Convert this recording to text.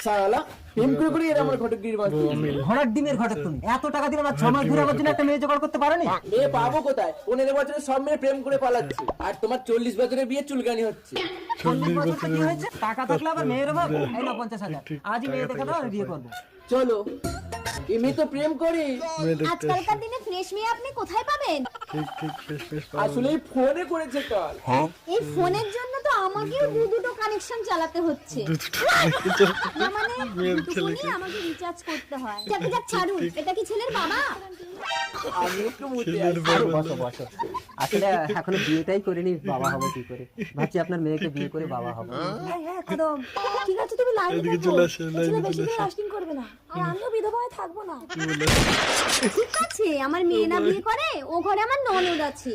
শালা প্রেম করে করে এরা আমার ঘটকগিরি মারছে। ঘোড়ার ডিমের ঘটক তুমি, এত টাকা দিলে আমার 6 মাস ধরে আমার জন্য একটা মেয়ে জোগাড় করতে পারোনি? মেয়ে পাবো কোথায়? 15 বছরে সব মেয়ে প্রেম করে পালাচ্ছে, আর তোমার 40 বছরের বিয়ে চুলকানি হচ্ছে। 40 বছরটা কি হয়েছে? টাকা থাকলে আবার মেয়ের অভাব? এই নাও 50,000, আজই মেয়ে দেখে দাও, আমি বিয়ে করবো। চলো, এমনি তো প্রেম করি, আজকালকার দিনে ফ্রেশ মেয়ে আপনি কোথায় পাবেন? আসলে এই ফোনে করেছে কাল। এই ফোনের জন্য তো আমাকেও দুটো কানেকশন চালাতে হচ্ছে। না মানে দুটো ফোনে আমাকে রিচার্জ করতে হয়। যাক যাক ছাড়ুন, এটা কি ছেলের বাবা? আমি একটু মুতে আসি। বসো বসো, আসলে এখনো বিয়েটাই করিনি, বাবা হবো কি করে। ভাবছি আপনার মেয়েকে বিয়ে করে বাবা হবো। হ্যাঁ একদম ঠিক আছে, তুমি লাইনে থাকো, ছেলে বেশি দিন লাস্টিং করবে না, আর আমিও বিধবা হয়ে থাকবো না। ঠিক আছে, আমার মেয়ে না বিয়ে করে, ও ঘরে আমার ননদ আছে।